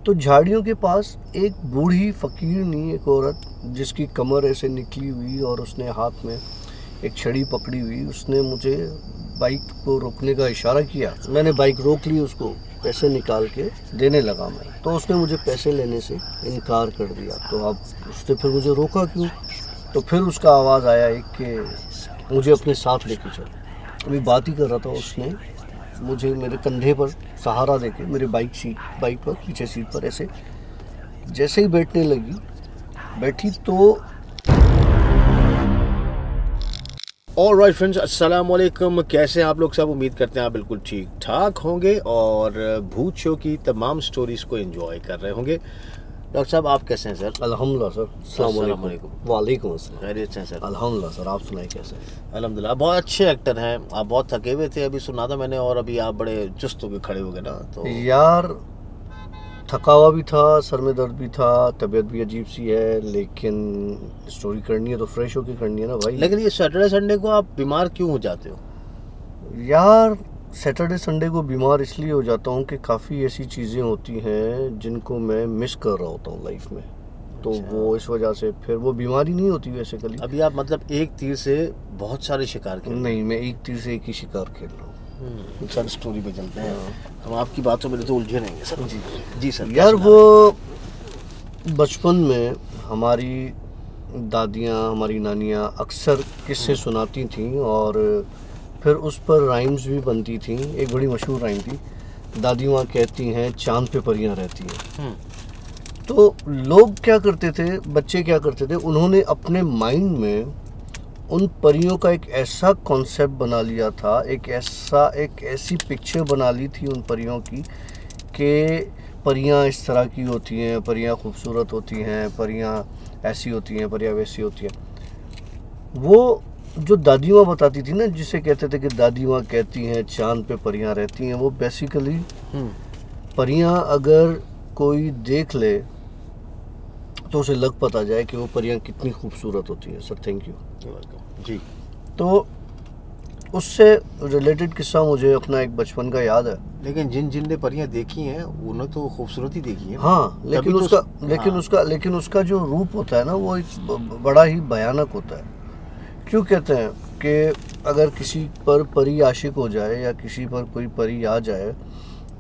तो झाड़ियों के पास एक बूढ़ी फ़कीरनी, एक औरत जिसकी कमर ऐसे निकली हुई और उसने हाथ में एक छड़ी पकड़ी हुई, उसने मुझे बाइक को रोकने का इशारा किया। मैंने बाइक रोक ली, उसको पैसे निकाल के देने लगा मैं, तो उसने मुझे पैसे लेने से इनकार कर दिया। तो अब उसने फिर मुझे रोका क्यों? तो फिर उसका आवाज़ आया एक कि मुझे अपने साथ लेके चल। अभी बात ही कर रहा था, उसने मुझे मेरे कंधे पर सहारा देके मेरे बाइक पर पीछे सीट पर ऐसे जैसे ही बैठी तो ऑलराइट फ्रेंड्स, अस्सलाम वालेकुम। कैसे हैं आप लोग सब? उम्मीद करते हैं आप बिल्कुल ठीक ठाक होंगे और भूत शो की तमाम स्टोरीज को एंजॉय कर रहे होंगे। डॉक्टर साहब, आप कैसे हैं सर? अल्हम्दुलिल्लाह सर। अस्सलाम वालेकुम। वालेकुम अस्सलाम। खैरियत से हैं सर? अल्हम्दुलिल्लाह सर, आप सुनाइए कैसे हैं? अल्हम्दुलिल्लाह, बहुत अच्छे एक्टर हैं आप। बहुत थके हुए थे, अभी सुना था मैंने, और अभी आप बड़े चुस्त होकर खड़े हो गए ना। तो यार थका हुआ भी था, सर में दर्द भी था, तबीयत भी अजीब सी है, लेकिन स्टोरी करनी है तो फ्रेश होके करनी है ना भाई। लेकिन ये सैटरडे संडे को आप बीमार क्यों हो जाते हो? यार सैटरडे संडे को बीमार इसलिए हो जाता हूँ कि काफ़ी ऐसी चीज़ें होती हैं जिनको मैं मिस कर रहा होता हूँ लाइफ में। तो वो इस वजह से फिर वो बीमारी नहीं होती वैसे कभी। अभी आप मतलब एक तीर से बहुत सारे शिकार खेल? नहीं, मैं एक तीर से एक ही शिकार खेल रहा हूँ। सर स्टोरी पे चलते हैं। हम आपकी बातों में तो उलझे रहेंगे सर। जी सर। यार वो बचपन में हमारी दादियाँ, हमारी नानियाँ अक्सर किस्से सुनाती थीं और फिर उस पर राइम्स भी बनती थीं। एक बड़ी मशहूर राइम थी, दादी माँ कहती हैं चांद पे परियां रहती हैं। तो लोग क्या करते थे, बच्चे क्या करते थे, उन्होंने अपने माइंड में उन परियों का एक ऐसा कॉन्सेप्ट बना लिया था, एक ऐसी पिक्चर बना ली थी उन परियों की कि परियां इस तरह की होती हैं, परियां खूबसूरत होती हैं, परियां ऐसी होती हैं, परियां वैसी होती हैं। वो जो दादी माँ बताती थी ना, जिसे कहते थे कि दादी माँ कहती हैं चांद पे परियां रहती हैं, वो बेसिकली परियां अगर कोई देख ले तो उसे लग पता जाए कि वो परियां कितनी खूबसूरत होती हैं। सर थैंक यू जी। तो उससे रिलेटेड किस्सा मुझे अपना एक बचपन का याद है। लेकिन जिन ने परियां देखी हैं उन्होंने तो खूबसूरती देखी है। हाँ, लेकिन उसका जो रूप होता है ना, वो एक बड़ा ही भयानक होता है। क्यों कहते हैं कि अगर किसी पर परी आशिक हो जाए या किसी पर कोई परी आ जाए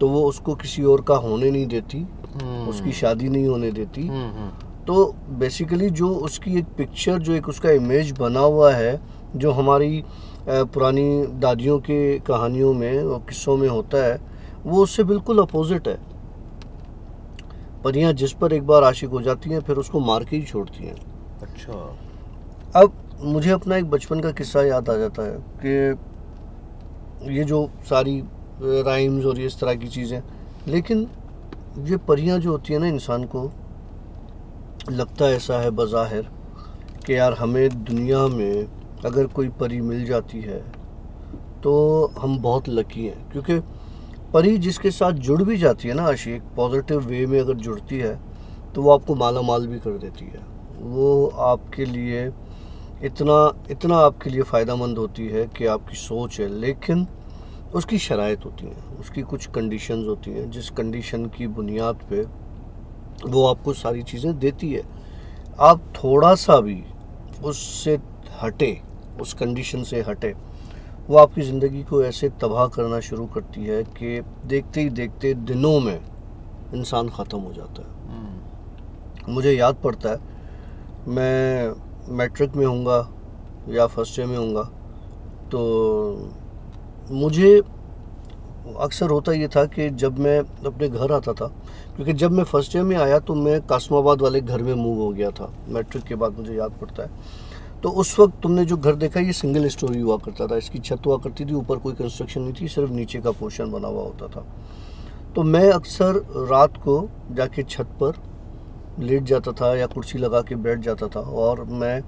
तो वो उसको किसी और का होने नहीं देती, उसकी शादी नहीं होने देती। तो बेसिकली जो उसकी एक पिक्चर, जो एक उसका इमेज बना हुआ है, जो हमारी पुरानी दादियों के कहानियों में और किस्सों में होता है, वो उससे बिल्कुल अपोजिट है। परियां जिस पर एक बार आशिक हो जाती हैं फिर उसको मार के ही छोड़ती हैं। अच्छा। अब मुझे अपना एक बचपन का किस्सा याद आ जाता है कि ये जो सारी राइम्स और ये इस तरह की चीज़ें, लेकिन ये परियां जो होती हैं ना, इंसान को लगता ऐसा है बज़ाहिर कि यार हमें दुनिया में अगर कोई परी मिल जाती है तो हम बहुत लकी हैं। क्योंकि परी जिसके साथ जुड़ भी जाती है ना, आशिक पॉजिटिव वे में अगर जुड़ती है तो वो आपको माला माल भी कर देती है। वो आपके लिए इतना आपके लिए फ़ायदेमंद होती है कि आपकी सोच है, लेकिन उसकी शराइत होती हैं, उसकी कुछ कंडीशंस होती हैं, जिस कंडीशन की बुनियाद पे वो आपको सारी चीज़ें देती है। आप थोड़ा सा भी उससे हटे, उस कंडीशन से हटे, वो आपकी ज़िंदगी को ऐसे तबाह करना शुरू करती है कि देखते ही देखते दिनों में इंसान ख़त्म हो जाता है। मुझे याद पड़ता है, मैं मैट्रिक में होऊंगा या फर्स्ट ईयर में होऊंगा, तो मुझे अक्सर होता ये था कि जब मैं अपने घर आता था, क्योंकि जब मैं फर्स्ट ईयर में आया तो मैं कासमाबाद वाले घर में मूव हो गया था मैट्रिक के बाद, मुझे याद पड़ता है। तो उस वक्त तुमने जो घर देखा, ये सिंगल स्टोरी हुआ करता था, इसकी छत हुआ करती थी, ऊपर कोई कंस्ट्रक्शन नहीं थी, सिर्फ नीचे का पोर्शन बना हुआ होता था। तो मैं अक्सर रात को जाके छत पर लेट जाता था या कुर्सी लगा के बैठ जाता था, और मैं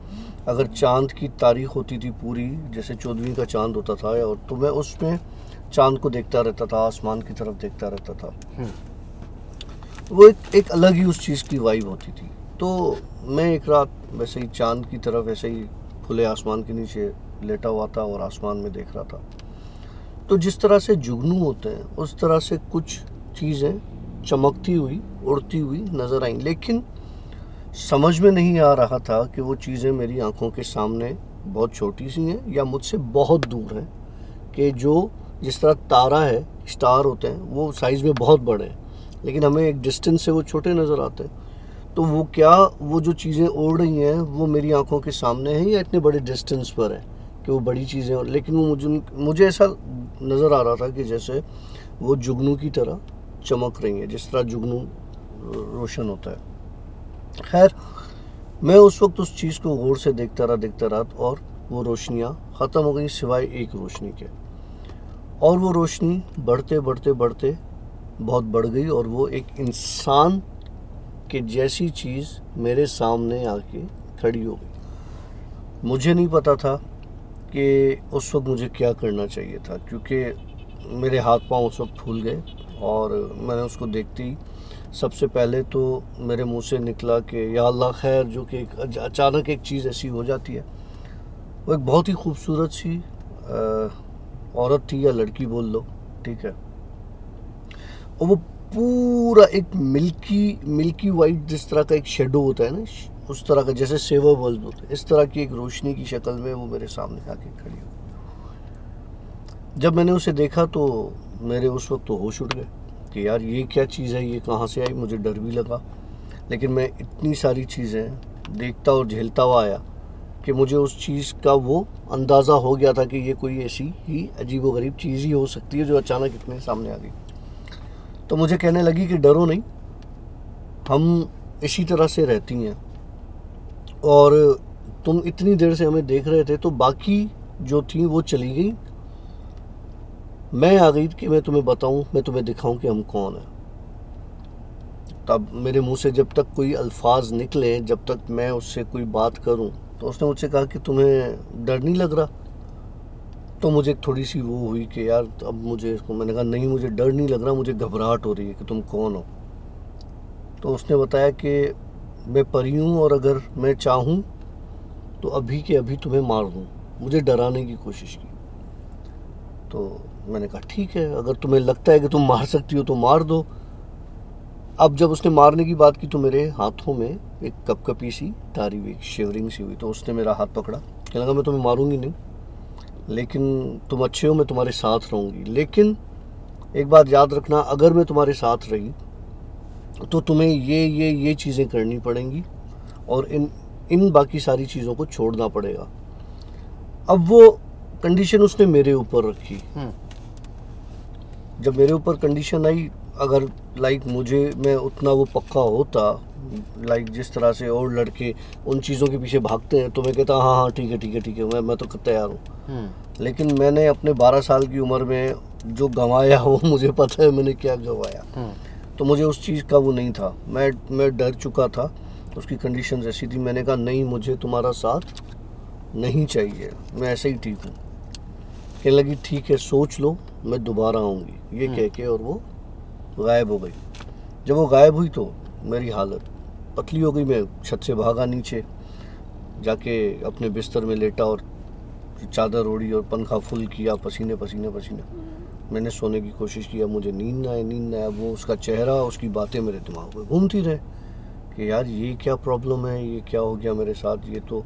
अगर चाँद की तारीख होती थी पूरी, जैसे 14वीं का चाँद होता था, और तो मैं उसमें चाँद को देखता रहता था, आसमान की तरफ देखता रहता था। वो एक अलग ही उस चीज़ की वाइब होती थी। तो मैं एक रात वैसे ही चाँद की तरफ ऐसे ही खुले आसमान के नीचे लेटा हुआ था और आसमान में देख रहा था। तो जिस तरह से जुगनू होते हैं उस तरह से कुछ चीज़ें चमकती हुई, उड़ती हुई नज़र आई, लेकिन समझ में नहीं आ रहा था कि वो चीज़ें मेरी आंखों के सामने बहुत छोटी सी हैं या मुझसे बहुत दूर हैं, कि जो जिस तरह तारा है, स्टार होते हैं, वो साइज़ में बहुत बड़े हैं लेकिन हमें एक डिस्टेंस से वो छोटे नज़र आते हैं। तो वो क्या, वो जो चीज़ें उड़ रही हैं वो मेरी आंखों के सामने हैं या इतने बड़े डिस्टेंस पर है कि वो बड़ी चीज़ें, लेकिन वो मुझे ऐसा नज़र आ रहा था कि जैसे वो जुगनू की तरह चमक रही हैं, जिस तरह जुगनू रोशन होता है। खैर, मैं उस वक्त उस चीज़ को गौर से देखता रहा और वो रोशनियाँ ख़त्म हो गई सिवाय एक रोशनी के, और वो रोशनी बढ़ते बढ़ते बढ़ते बहुत बढ़ गई और वो एक इंसान के जैसी चीज़ मेरे सामने आके खड़ी हो गई। मुझे नहीं पता था कि उस वक्त मुझे क्या करना चाहिए था, क्योंकि मेरे हाथ पांव उस वक्त फूल गए और मैंने उसको देखते ही सबसे पहले तो मेरे मुंह से निकला कि या अल्लाह खैर, जो कि अचानक एक चीज़ ऐसी हो जाती है। वो एक बहुत ही खूबसूरत सी औरत थी या लड़की बोल लो, ठीक है, और वो पूरा एक मिल्की वाइट, जिस तरह का एक शेडो होता है ना, उस तरह का, जैसे सेवर बल्ब होते हैं, इस तरह की एक रोशनी की शक्ल में वो मेरे सामने आके खड़ी हो। जब मैंने उसे देखा तो मेरे उस वक्त तो होश उड़ गए कि यार ये क्या चीज़ है, ये कहाँ से आई। मुझे डर भी लगा, लेकिन मैं इतनी सारी चीज़ें देखता और झेलता हुआ आया कि मुझे उस चीज़ का वो अंदाज़ा हो गया था कि ये कोई ऐसी ही अजीबोगरीब चीज़ ही हो सकती है जो अचानक इतने सामने आ गई। तो मुझे कहने लगी कि डरो नहीं, हम इसी तरह से रहती हैं, और तुम इतनी देर से हमें देख रहे थे तो बाकी जो थी वो चली गई, मैं आ गई कि मैं तुम्हें बताऊं, मैं तुम्हें दिखाऊं कि हम कौन हैं। तब मेरे मुंह से जब तक कोई अल्फाज निकले, जब तक मैं उससे कोई बात करूं, तो उसने मुझसे कहा कि तुम्हें डर नहीं लग रहा। तो मुझे थोड़ी सी वो हुई कि यार अब मुझे इसको, मैंने कहा नहीं मुझे डर नहीं लग रहा, मुझे घबराहट हो रही है कि तुम कौन हो। तो उसने बताया कि मैं परी हूँ और अगर मैं चाहूँ तो अभी के अभी तुम्हें मार दूँ। मुझे डराने की कोशिश की। तो मैंने कहा ठीक है, अगर तुम्हें लगता है कि तुम मार सकती हो तो मार दो। अब जब उसने मारने की बात की तो मेरे हाथों में एक कपकपी सी तारी हुई, शिवरिंग सी हुई। तो उसने मेरा हाथ पकड़ा, कहने लगा मैं तुम्हें मारूंगी नहीं, लेकिन तुम अच्छे हो, मैं तुम्हारे साथ रहूँगी। लेकिन एक बात याद रखना, अगर मैं तुम्हारे साथ रही तो तुम्हें ये चीज़ें करनी पड़ेंगी और इन बाकी सारी चीज़ों को छोड़ना पड़ेगा। अब वो कंडीशन उसने मेरे ऊपर रखी। जब मेरे ऊपर कंडीशन आई, अगर लाइक मैं उतना वो पक्का होता, लाइक जिस तरह से और लड़के उन चीज़ों के पीछे भागते हैं, तो मैं कहता हाँ ठीक है मैं तो तैयार हूँ। लेकिन मैंने अपने 12 साल की उम्र में जो गंवाया वो मुझे पता है मैंने क्या गंवाया। तो मुझे उस चीज़ का वो नहीं था, मैं डर चुका था, उसकी कंडीशंस ऐसी थी। मैंने कहा नहीं, मुझे तुम्हारा साथ नहीं चाहिए, मैं ऐसे ही ठीक हूँ। कहने लगी ठीक है, सोच लो, मैं दोबारा आऊँगी, ये कह के और वो गायब हो गई। जब वो गायब हुई तो मेरी हालत पतली हो गई। मैं छत से भागा नीचे, जाके अपने बिस्तर में लेटा और चादर ओढ़ी और पंखा फुल किया, पसीने। मैंने सोने की कोशिश किया, मुझे नींद ना आए। वो उसका चेहरा, उसकी बातें मेरे दिमाग में घूमती रहे कि यार ये क्या प्रॉब्लम है, ये क्या हो गया मेरे साथ। ये तो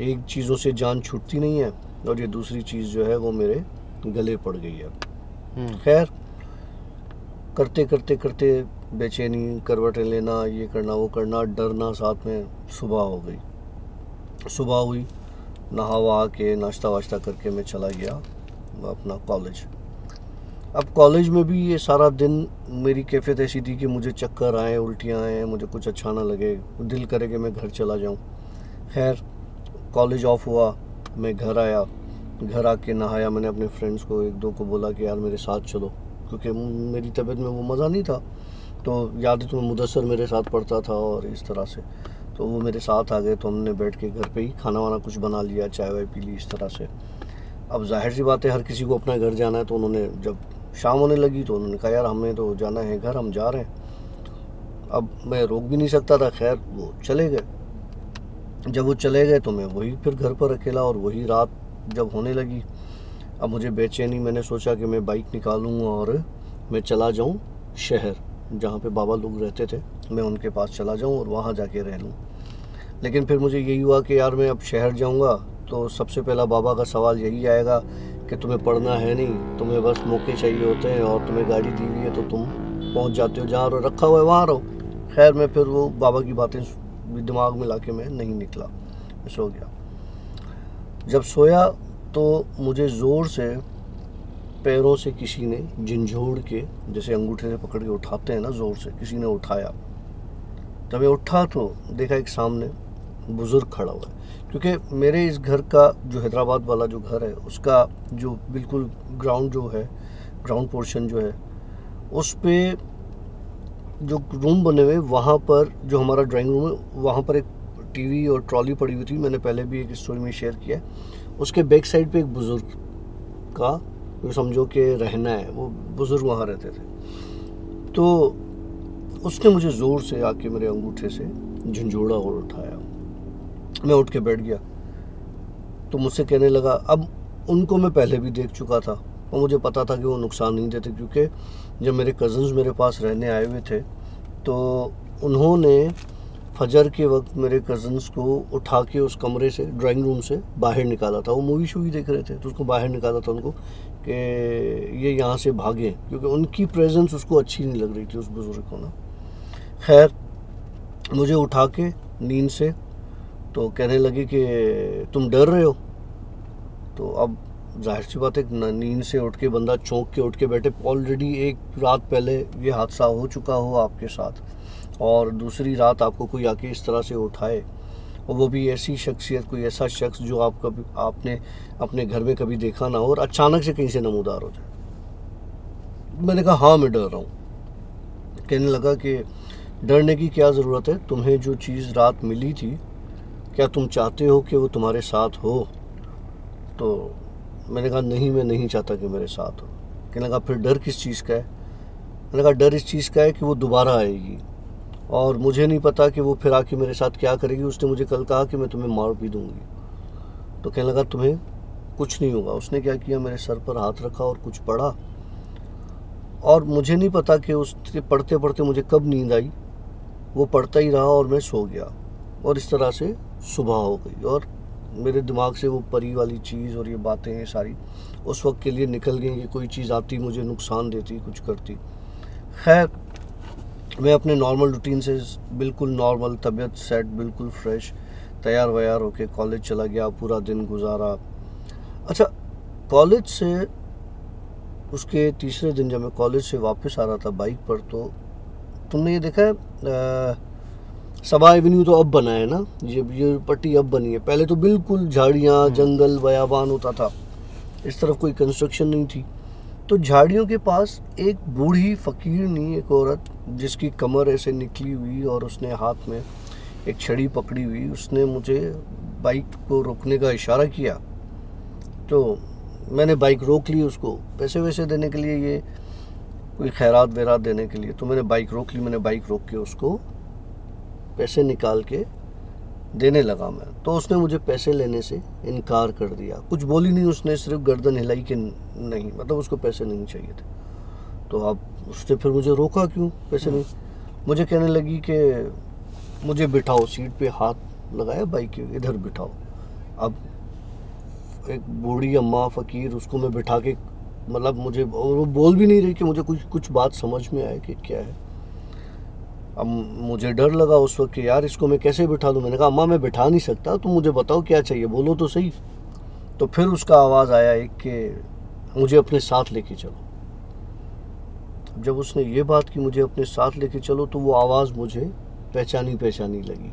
एक चीज़ों से जान छूटती नहीं है और ये दूसरी चीज़ जो है वो मेरे गले पड़ गई है। खैर, करते बेचैनी, करवटें लेना, ये करना वो करना, डरना, साथ में सुबह हो गई। सुबह हुई, नहा वहा के नाश्ता वाश्ता करके मैं चला गया अपना कॉलेज। अब कॉलेज में भी ये सारा दिन मेरी कैफियत ऐसी थी कि मुझे चक्कर आए, उल्टियाँ आए, मुझे कुछ अच्छा ना लगे, दिल करे कि मैं घर चला जाऊँ। खैर, कॉलेज ऑफ हुआ, मैं घर आया, घर आके नहाया। मैंने अपने फ्रेंड्स को एक दो को बोला कि यार मेरे साथ चलो, क्योंकि मेरी तबीयत में वो मज़ा नहीं था। तो याद है तुम्हें, मुदस्सर मेरे साथ पढ़ता था और इस तरह से, तो वो मेरे साथ आ गए। तो हमने बैठ के घर पे ही खाना वाना कुछ बना लिया, चाय वाय पी ली, इस तरह से। अब जाहिर सी बात है, हर किसी को अपना घर जाना है। तो उन्होंने, जब शाम होने लगी तो उन्होंने कहा यार हमें तो जाना है घर, हम जा रहे हैं। अब मैं रोक भी नहीं सकता था। खैर, वो चले गए। जब वो चले गए तो मैं वही फिर घर पर अकेला, और वही रात जब होने लगी, अब मुझे बेचैनी, मैंने सोचा कि मैं बाइक निकालूँ और मैं चला जाऊँ शहर। जहाँ पे बाबा लोग रहते थे, मैं उनके पास चला जाऊँ और वहाँ जाके रह लूँ। लेकिन फिर मुझे यही हुआ कि यार मैं अब शहर जाऊँगा तो सबसे पहला बाबा का सवाल यही आएगा कि तुम्हें पढ़ना है नहीं, तुम्हें बस मौके चाहिए होते हैं और तुम्हें गाड़ी दी हुई है तो तुम पहुँच जाते हो, जहाँ रखा हुआ है वहाँ रहो। खैर मैं फिर वो बाबा की बातें दिमाग में ला के मैं नहीं निकला, मैं सो गया। जब सोया तो मुझे ज़ोर से पैरों से किसी ने झंझोड़ के, जैसे अंगूठे से पकड़ के उठाते हैं ना, ज़ोर से किसी ने उठाया। जब मैं उठा तो देखा एक सामने बुज़ुर्ग खड़ा हुआ है, क्योंकि मेरे इस घर का जो हैदराबाद वाला जो घर है उसका जो बिल्कुल ग्राउंड पोर्शन जो है उस पे जो रूम बने हुए, वहाँ पर जो हमारा ड्राइंग रूम है वहाँ पर एक टीवी और ट्रॉली पड़ी हुई थी। मैंने पहले भी एक स्टोरी में शेयर किया है। उसके बैक साइड पे एक बुज़ुर्ग का समझो कि रहना है, वो बुज़ुर्ग वहाँ रहते थे। तो उसने मुझे ज़ोर से आके मेरे अंगूठे से झंझोड़ा और उठाया। मैं उठ के बैठ गया तो मुझसे कहने लगा, अब उनको मैं पहले भी देख चुका था और मुझे पता था कि वो नुकसान नहीं देते, क्योंकि जब मेरे कज़न्स मेरे पास रहने आए हुए थे तो उन्होंने फजर के वक्त मेरे कज़न्स को उठा के उस कमरे से, ड्राइंग रूम से बाहर निकाला था। वो मूवी शूवी देख रहे थे तो उसको बाहर निकाला था उनको कि ये यहाँ से भागें, क्योंकि उनकी प्रेजेंस उसको अच्छी नहीं लग रही थी, उस बुज़ुर्ग को ना। खैर मुझे उठा के नींद से तो कहने लगे कि तुम डर रहे हो। तो अब जाहिर सी बात है, नींद से उठ के बंदा चौंक के उठ के बैठे, ऑलरेडी एक रात पहले ये हादसा हो चुका हो आपके साथ और दूसरी रात आपको कोई आके इस तरह से उठाए, और वो भी ऐसी शख्सियत, कोई ऐसा शख्स जो आपने अपने घर में कभी देखा ना हो और अचानक से कहीं से नमूदार हो जाए। मैंने कहा हाँ मैं डर रहा हूँ। कहने लगा कि डरने की क्या ज़रूरत है, तुम्हें जो चीज़ रात मिली थी क्या तुम चाहते हो कि वो तुम्हारे साथ हो? तो मैंने कहा नहीं, मैं नहीं चाहता कि मेरे साथ हो। कहने लगा फिर डर किस चीज़ का है? मैंने कहा डर इस चीज़ का है कि वो दोबारा आएगी और मुझे नहीं पता कि वो फिर आके मेरे साथ क्या करेगी। उसने मुझे कल कहा कि मैं तुम्हें मार भी दूंगी। तो कहने लगा तुम्हें कुछ नहीं होगा। उसने क्या किया, मेरे सर पर हाथ रखा और कुछ पढ़ा, और मुझे नहीं पता कि उसके पढ़ते पढ़ते मुझे कब नींद आई। वो पढ़ता ही रहा और मैं सो गया, और इस तरह से सुबह हो गई और मेरे दिमाग से वो परी वाली चीज़ और ये बातें हैं सारी उस वक्त के लिए निकल गई कि कोई चीज़ आती मुझे नुकसान देती, कुछ करती। खैर मैं अपने नॉर्मल रूटीन से बिल्कुल नॉर्मल, तबीयत सेट, बिल्कुल फ्रेश, तैयार वैयार होके कॉलेज चला गया, पूरा दिन गुजारा। अच्छा, कॉलेज से उसके तीसरे दिन जब मैं कॉलेज से वापस आ रहा था बाइक पर, तो तुमने ये देखा है सबा एवेन्यू तो अब बना है ना, ये पट्टी अब बनी है। पहले तो बिल्कुल झाड़ियाँ, जंगल, बयाबान होता था, इस तरफ कोई कंस्ट्रक्शन नहीं थी। तो झाड़ियों के पास एक बूढ़ी फ़कीरनी, एक औरत जिसकी कमर ऐसे निकली हुई और उसने हाथ में एक छड़ी पकड़ी हुई, उसने मुझे बाइक को रोकने का इशारा किया। तो मैंने बाइक रोक ली, उसको पैसे वैसे देने के लिए, ये कोई खैरात वैरात देने के लिए। तो मैंने बाइक रोक ली, मैंने बाइक रोक के उसको पैसे निकाल के देने लगा मैं। तो उसने मुझे पैसे लेने से इनकार कर दिया, कुछ बोली नहीं, उसने सिर्फ गर्दन हिलाई कि नहीं, मतलब उसको पैसे नहीं चाहिए थे। तो अब उसने फिर मुझे रोका क्यों, पैसे नहीं। मुझे कहने लगी कि मुझे बिठाओ, सीट पे हाथ लगाया बाइक के, इधर बिठाओ। अब एक बूढ़ी अम्मा फ़कीर, उसको मैं बिठा के, मतलब मुझे, वो बोल भी नहीं रही कि मुझे कुछ बात समझ में आए कि क्या है। अब मुझे डर लगा उस वक्त कि यार इसको मैं कैसे बिठा दूँ। मैंने कहा अम्मा मैं बिठा नहीं सकता, तुम मुझे बताओ क्या चाहिए, बोलो तो सही। तो फिर उसका आवाज़ आया एक कि मुझे अपने साथ लेके चलो। जब उसने ये बात की मुझे अपने साथ लेके चलो, तो वो आवाज़ मुझे पहचानी लगी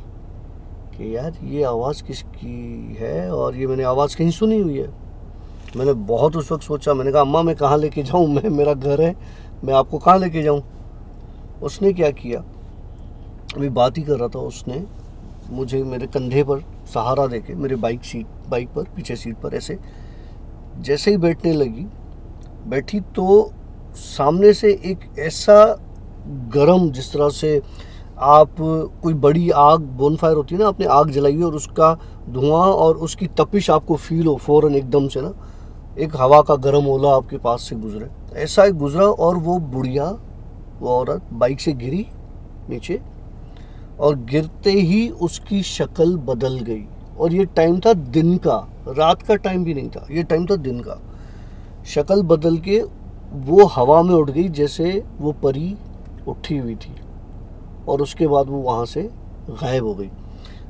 कि यार ये आवाज़ किसकी है, और ये मैंने आवाज़ कहीं सुनी हुई है। मैंने बहुत उस वक्त सोचा, मैंने कहा अम्मा मैं कहाँ लेके जाऊँ, मेरा घर है, मैं आपको कहाँ लेके जाऊँ। उसने क्या किया, अभी बात ही कर रहा था, उसने मुझे मेरे कंधे पर सहारा देके मेरे बाइक पर पीछे सीट पर ऐसे जैसे ही बैठी तो सामने से एक ऐसा गरम, जिस तरह से आप कोई बड़ी आग, बोनफायर होती है ना, आपने आग जलाई हुई और उसका धुआं और उसकी तपिश आपको फील हो फ़ौरन एकदम से ना, एक हवा का गर्म ओला आपके पास से गुजरे, ऐसा एक गुजरा। और वो बुढ़िया वो औरत बाइक से गिरी नीचे, और गिरते ही उसकी शक्ल बदल गई। और ये टाइम था दिन का, रात का टाइम भी नहीं था, ये टाइम था दिन का। शक्ल बदल के वो हवा में उड़ गई जैसे वो परी उठी हुई थी, और उसके बाद वो वहाँ से गायब हो गई।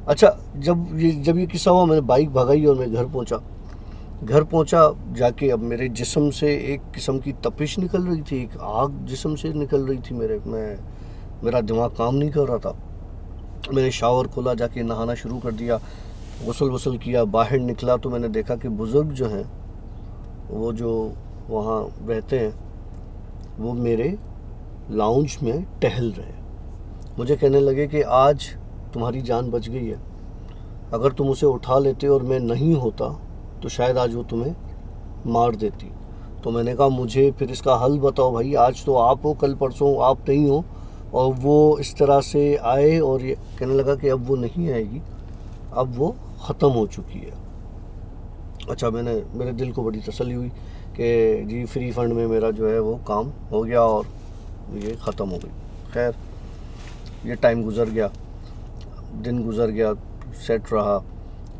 अच्छा, जब ये किस्सा हुआ, मैंने बाइक भगाई और मैं घर पहुँचा। जाके अब मेरे जिस्म से एक किस्म की तपिश निकल रही थी, एक आग जिस्म से निकल रही थी। मेरा दिमाग काम नहीं कर रहा था। मैंने शावर खोला, जाके नहाना शुरू कर दिया, गुस्ल किया। बाहर निकला तो मैंने देखा कि बुज़ुर्ग जो हैं, वो जो वहाँ रहते हैं, वो मेरे लाउंज में टहल रहे। मुझे कहने लगे कि आज तुम्हारी जान बच गई है, अगर तुम उसे उठा लेते और मैं नहीं होता तो शायद आज वो तुम्हें मार देती। तो मैंने कहा मुझे फिर इसका हल बताओ भाई, आज तो आप हो, कल परसों आप नहीं हो। और वो इस तरह से आए और ये कहने लगा कि अब वो नहीं आएगी, अब वो ख़त्म हो चुकी है। अच्छा, मेरे दिल को बड़ी तसल्ली हुई कि जी फ्री फंड में मेरा जो है वो काम हो गया और ये ख़त्म हो गई। खैर, ये टाइम गुज़र गया, दिन गुज़र गया, सेट रहा,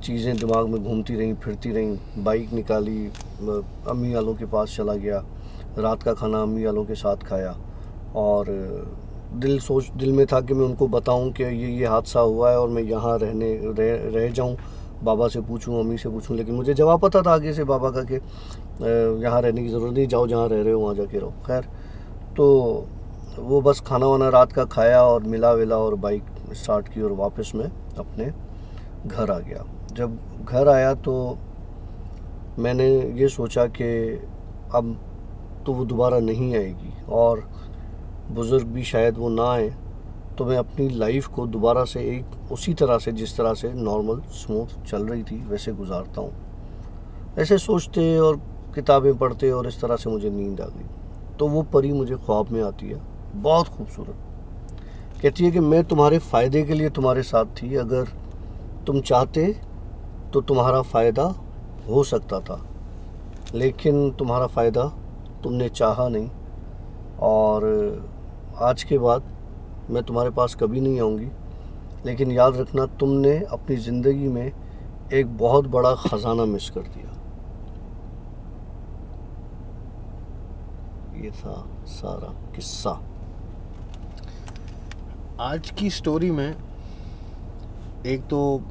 चीज़ें दिमाग में घूमती रहीं, फिरती रहीं। बाइक निकाली, अम्मी वालों के पास चला गया, रात का खाना अम्मी वालों के साथ खाया, और दिल में था कि मैं उनको बताऊं कि ये हादसा हुआ है और मैं यहाँ रह जाऊं, बाबा से पूछूं, अम्मी से पूछूं। लेकिन मुझे जवाब पता था आगे से बाबा का कि यहाँ रहने की ज़रूरत नहीं, जाओ जहाँ रह रहे हो वहाँ जाके रहो। खैर, तो वो बस खाना वाना रात का खाया और मिला विला और बाइक स्टार्ट की और वापस मैं अपने घर आ गया। जब घर आया तो मैंने ये सोचा कि अब तो वो दोबारा नहीं आएगी, और बुज़ुर्ग भी शायद वो ना आए, तो मैं अपनी लाइफ को दोबारा से एक उसी तरह से, जिस तरह से नॉर्मल स्मूथ चल रही थी, वैसे गुजारता हूँ। ऐसे सोचते और किताबें पढ़ते और इस तरह से मुझे नींद आ गई। तो वो परी मुझे ख्वाब में आती है, बहुत खूबसूरत, कहती है कि मैं तुम्हारे फ़ायदे के लिए तुम्हारे साथ थी, अगर तुम चाहते तो तुम्हारा फ़ायदा हो सकता था, लेकिन तुम्हारा फ़ायदा तुमने चाहा नहीं, और आज के बाद मैं तुम्हारे पास कभी नहीं आऊँगी। लेकिन याद रखना, तुमने अपनी ज़िंदगी में एक बहुत बड़ा ख़जाना मिस कर दिया। ये था सारा किस्सा। आज की स्टोरी में एक तो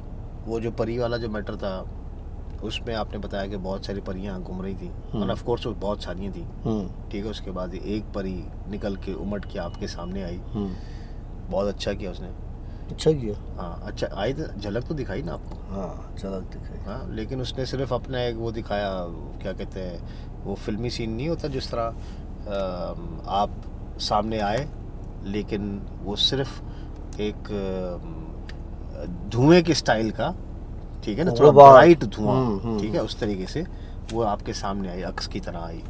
वो जो परी वाला जो मैटर था, उसमें आपने बताया कि बहुत सारी परियां घूम रही थी, और ऑफ कोर्स वो बहुत सारी थी, ठीक है। उसके बाद एक परी निकल के उमड़ के आपके सामने आई, बहुत अच्छा किया उसने, अच्छा किया। हाँ, अच्छा आई, तो झलक तो दिखाई ना आपको? हाँ, झलक दिखाई। हाँ, लेकिन उसने सिर्फ अपना एक वो दिखाया, क्या कहते हैं, वो फिल्मी सीन नहीं होता जिस तरह आप सामने आए, लेकिन वो सिर्फ एक धुएं के स्टाइल का, ठीक है ना, थोड़ा ब्राइट धुआं, ठीक है, उस तरीके से वो आपके सामने आई, अक्स की तरह आई,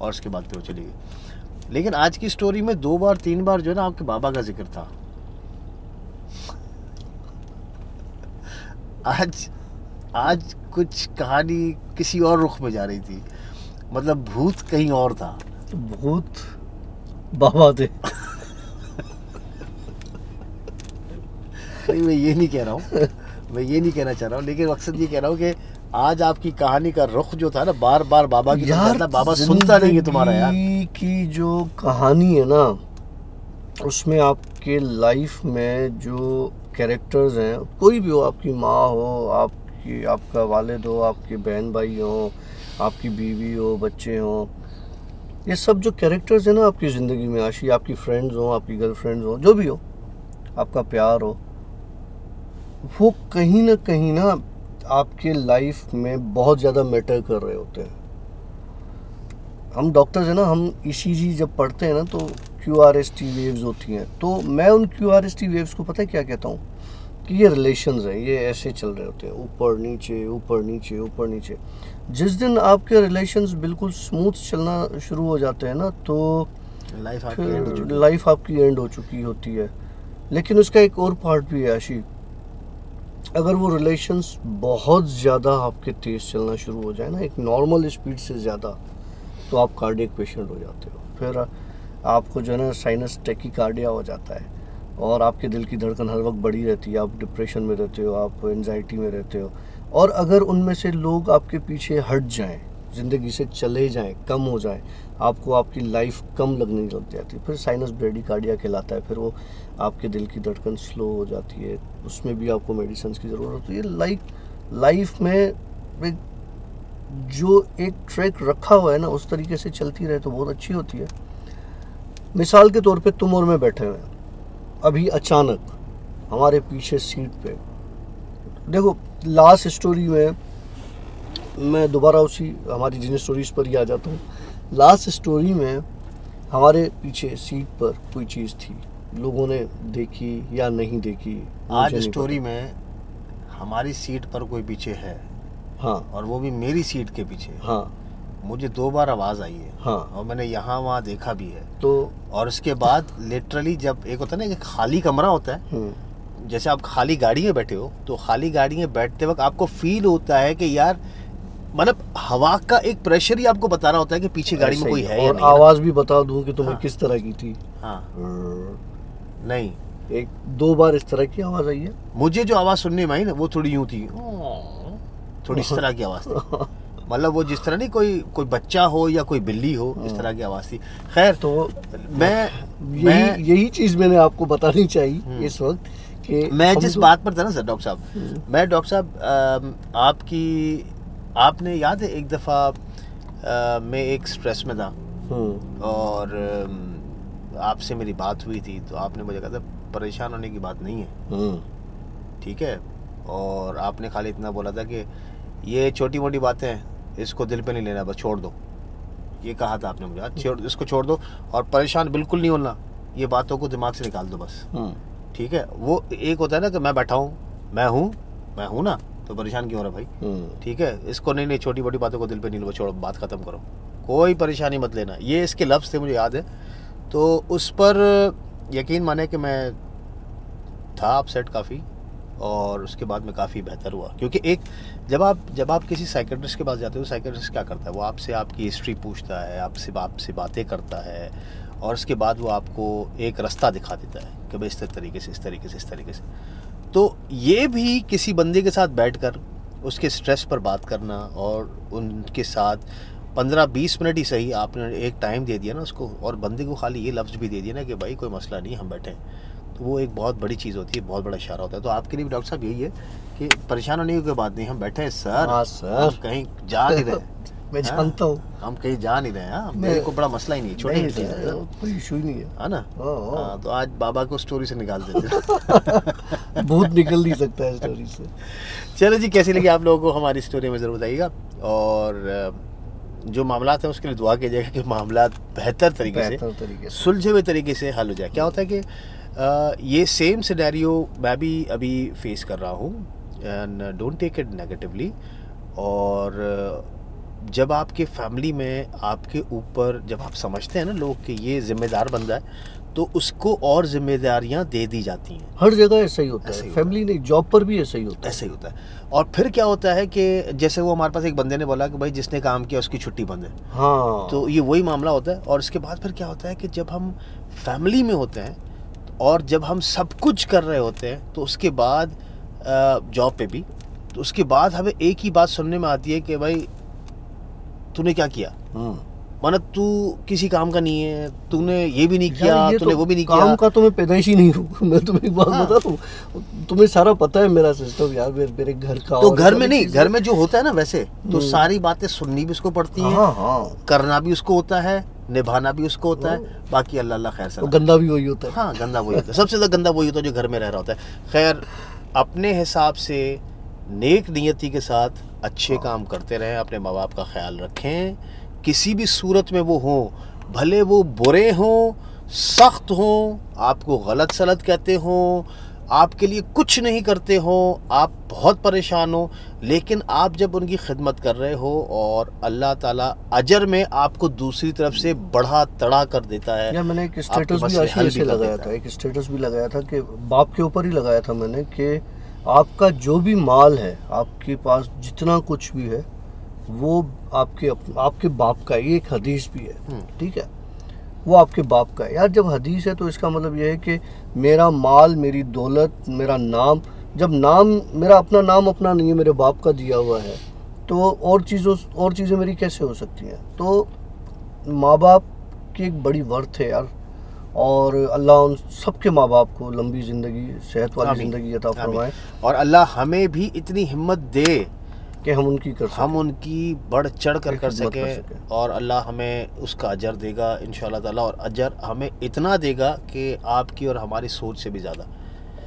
और उसके बाद फिर वो चली गई। लेकिन आज की स्टोरी में 2 बार 3 बार जो है ना आपके बाबा का जिक्र था। आज कुछ कहानी किसी और रुख में जा रही थी, मतलब भूत कहीं और था। भूत बाबा थे। नहीं, मैं ये नहीं कह रहा हूँ, मैं ये नहीं कहना चाह रहा हूँ, लेकिन मकसद ये कह रहा हूँ कि आज आपकी कहानी का रुख जो था ना, बार बार बाबा की तरफ था। बाबा सुनता नहीं है तुम्हारा यार। की जो कहानी है ना, उसमें आपके लाइफ में जो कैरेक्टर्स हैं, कोई भी हो, आपकी माँ हो, आपका वालिद हो, आपके बहन भाई हो, आपकी बीवी हो, बच्चे हो, ये सब जो कैरेक्टर्स हैं ना आपकी ज़िंदगी में, आशी आपकी फ्रेंड्स हो, आपकी गर्लफ्रेंड्स हो, जो भी हो, आपका प्यार हो, वो कहीं ना आपके लाइफ में बहुत ज़्यादा मैटर कर रहे होते हैं। हम डॉक्टर्स हैं ना, हम ECG जब पढ़ते हैं ना, तो QRST वेव्स होती हैं, तो मैं उन QRST वेव्स को पता है क्या कहता हूँ, कि ये रिलेशंस हैं, ये ऐसे चल रहे होते हैं, ऊपर नीचे ऊपर नीचे ऊपर नीचे। जिस दिन आपके रिलेशंस बिल्कुल स्मूथ चलना शुरू हो जाते हैं ना, तो लाइफ आपकी एंड हो चुकी होती है। लेकिन उसका एक और पार्ट भी है आशी, अगर वो रिलेशंस बहुत ज़्यादा आपके तेज़ चलना शुरू हो जाए ना, एक नॉर्मल स्पीड से ज़्यादा, तो आप कार्डियक पेशेंट हो जाते हो। फिर आपको जो है ना साइनस टैकीकार्डिया हो जाता है और आपके दिल की धड़कन हर वक्त बढ़ी रहती है, आप डिप्रेशन में रहते हो, आप एंजाइटी में रहते हो। और अगर उनमें से लोग आपके पीछे हट जाएं, ज़िंदगी से चले जाएं, कम हो जाएं, आपको आपकी लाइफ कम लगने लग जाती है, फिर साइनस ब्रेडिकार्डिया कहलाता है। फिर वो आपके दिल की धड़कन स्लो हो जाती है, उसमें भी आपको मेडिसिन की ज़रूरत होती है। लाइफ में एक जो एक ट्रैक रखा हुआ है ना, उस तरीके से चलती रहे तो बहुत अच्छी होती है। मिसाल के तौर पे तुम और मैं बैठे हुए हैं, अभी अचानक हमारे पीछे सीट पे, देखो लास्ट स्टोरी में मैं दोबारा उसी हमारी जिन स्टोरीज पर ही आ जाता हूँ। लास्ट स्टोरी में हमारे पीछे सीट पर कोई चीज़ थी, लोगों ने देखी या नहीं देखी। आज स्टोरी में हमारी सीट पर कोई पीछे है, हाँ, और वो भी मेरी सीट के पीछे। हाँ, मुझे 2 बार आवाज़ आई है, हाँ, और मैंने यहाँ वहाँ देखा भी है। तो और उसके बाद लिटरली जब एक होता है ना कि खाली कमरा होता है, जैसे आप खाली गाड़ी में बैठे हो, तो खाली गाड़ी में बैठते वक्त आपको फील होता है कि यार मतलब हवा का एक प्रेशर ही आपको बता रहा होता है कि पीछे गाड़ी में कोई है या नहीं। आवाज़ भी बता दूं कि तुम्हें हाँ, किस तरह की थी। हाँ, नहीं, 1-2 बार इस तरह की आवाज़ आई है। मुझे जो आवाज़ सुनने में आई ना, वो थोड़ी यूं थी, थोड़ी इस तरह की आवाज़ थी। मतलब वो जिस तरह नहीं कोई बच्चा हो या कोई बिल्ली हो, इस तरह की आवाज़ थी। खैर, तो यही चीज़ मैंने आपको बतानी चाहिए इस वक्त कि मैं जिस बात पर था ना सर डॉक्टर साहब, मैं डॉक्टर साहब आपने याद है एक दफ़ा मैं एक स्ट्रेस में था और आपसे मेरी बात हुई थी, तो आपने मुझे कहा था परेशान होने की बात नहीं है, ठीक है, और आपने खाली इतना बोला था कि ये छोटी मोटी बातें हैं, इसको दिल पे नहीं लेना, बस छोड़ दो। ये कहा था आपने मुझे, इसको छोड़ दो और परेशान बिल्कुल नहीं होना, ये बातों को दिमाग से निकाल दो बस, ठीक है। वो एक होता है ना कि मैं बैठा हूँ, मैं हूँ ना, तो परेशान क्यों हो रहा भाई, ठीक है, इसको नहीं छोटी मोटी बातों को दिल पे नहीं लो, छोड़ो, बात ख़त्म करो, कोई परेशानी मत लेना। ये इसके लफ्ज़ थे, मुझे याद है। तो उस पर यकीन माने कि मैं था अपसेट काफ़ी, और उसके बाद में काफ़ी बेहतर हुआ, क्योंकि एक जब आप किसी साइकेट्रिस्ट के पास जाते हो, साइकेट्रिस्ट क्या करता है, वो आपसे आपकी हिस्ट्री पूछता है, आपसे बातें करता है, और उसके बाद वो आपको एक रास्ता दिखा देता है कि भाई इस तरीके से। तो ये भी किसी बंदे के साथ बैठकर उसके स्ट्रेस पर बात करना और उनके साथ 15-20 मिनट ही सही आपने एक टाइम दे दिया ना उसको, और बंदे को खाली ये लफ्ज़ भी दे दिया ना कि भाई कोई मसला नहीं, हम बैठे हैं, तो वो एक बहुत बड़ी चीज़ होती है, बहुत बड़ा इशारा होता है। तो आपके लिए भी डॉक्टर साहब यही है कि परेशान होने की कोई बात नहीं, हम बैठे हैं सर। हाँ सर, हम कहीं जा नहीं रहे। मैं जानता हूँ, हम कहीं जा नहीं रहे हैं, मेरे को बड़ा मसला ही नहीं है, छोटे कोई इशू ही नहीं है ना। हाँ, तो आज बाबा को स्टोरी से निकाल देते। भूत निकल नहीं सकता है स्टोरी से। चलो जी, कैसी लगी आप लोगों को हमारी स्टोरी में ज़रूर बताइएगा, और जो मामलात हैं उसके लिए दुआ कीजिएगा कि मामलात बेहतर तरीके से सुलझे हुए तरीके से हल हो जाए। क्या होता है कि ये सेम सिनेरियो मैं भी अभी फेस कर रहा हूँ, and don't take it negatively. और जब आपके फैमिली में आपके ऊपर जब आप समझते हैं ना लोग कि ये जिम्मेदार बंदा है, तो उसको और जिम्मेदारियां दे दी जाती हैं। हर जगह ऐसा ही होता है, फैमिली नहीं, जॉब पर भी ऐसा ही होता है। ऐसा ही होता है। और फिर क्या होता है कि जैसे वो हमारे पास एक बंदे ने बोला कि भाई जिसने काम किया उसकी छुट्टी बंद है। हाँ, तो ये वही मामला होता है। और उसके बाद फिर क्या होता है कि जब हम फैमिली में होते हैं और जब हम सब कुछ कर रहे होते हैं, तो उसके बाद जॉब पे भी, तो उसके बाद हमें एक ही बात सुनने में आती है कि भाई तूने क्या किया, माना तू किसी काम का नहीं है, तूने ये भी नहीं किया, तूने वो भी नहीं किया। काम का तो मैं पैदाइश ही नहीं हूँ। मैं तुम्हें एक बात बताता हूँ, तुम्हें सारा पता है मेरा सिस्टम यार, मेरे घर का। तो घर में नहीं, घर में जो होता है ना वैसे, तो सारी बातें सुननी भी उसको पड़ती है, करना भी उसको होता है, निभाना भी उसको होता है, बाकी अल्लाह खैर से। गंदा भी वही होता है। हाँ, गंदा वही होता है, सबसे ज़्यादा गंदा वही होता है जो घर में रह रहा होता है। खैर, अपने हिसाब से नेक नियति के साथ अच्छे काम करते रहें, अपने माँ बाप का ख्याल रखें, किसी भी सूरत में वो हों, भले वो बुरे हों, सख्त हों, आपको गलत सलत कहते हों, आपके लिए कुछ नहीं करते हों, आप बहुत परेशान हो, लेकिन आप जब उनकी खिदमत कर रहे हो और अल्लाह ताला अजर में आपको दूसरी तरफ से बढ़ा तड़ा कर देता है। यार मैंने एक स्टेटस भी ऐसे लगाया था, एक स्टेटस भी लगाया था कि बाप के ऊपर ही लगाया था मैंने कि आपका जो भी माल है, आपके पास जितना कुछ भी है, वो आपके बाप का, ये एक हदीस भी है, ठीक है। वो आपके बाप का है। यार जब हदीस है तो इसका मतलब ये है कि मेरा माल, मेरी दौलत, मेरा नाम, जब नाम मेरा अपना नाम अपना नहीं है, मेरे बाप का दिया हुआ है, तो और चीज़ें मेरी कैसे हो सकती हैं। तो माँ बाप की एक बड़ी वर्थ है यार, और अल्लाह उन सबके माँ बाप को लंबी ज़िंदगी, सेहत वाली आमीन, ज़िंदगी अता फरमाए, और अल्लाह हमें भी इतनी हिम्मत दे कि हम उनकी बढ़ चढ़ कर खिदमत कर सकें, सकें। और अल्लाह हमें उसका अजर देगा इंशाअल्लाह ताला, और अजर हमें इतना देगा कि आपकी और हमारी सोच से भी ज़्यादा।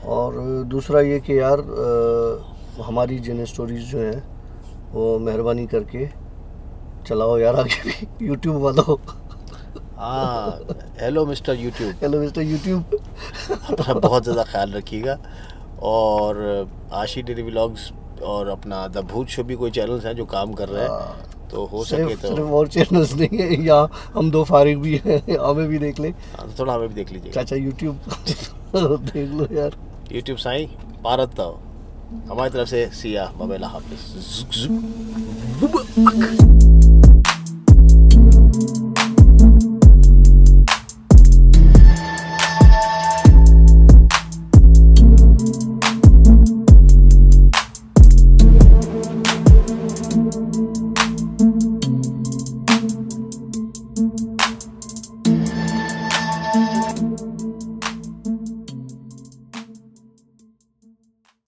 और दूसरा ये कि यार हमारी जिन स्टोरीज़ जो हैं वो मेहरबानी करके चलाओ यार आगे भी, यूट्यूब वालों। हाँ, hello mister YouTube, hello mister YouTube. अपना बहुत ज़्यादा ख्याल रखिएगा। और आशी डेली व्लॉग्स और अपना द भूत शो भी कोई चैनल्स हैं जो काम कर रहे हैं, तो हो सके तो सिर्फ और चैनल्स नहीं है, यहाँ हम दो फारिग भी हैं, हमें भी देख ले। हाँ, तो थोड़ा हमें भी देख लीजिए। चाचा यूट्यूब देख लो यार। यूट्यूब साईं भारत तो हमारी तरफ से सिया बबेला हाफिज।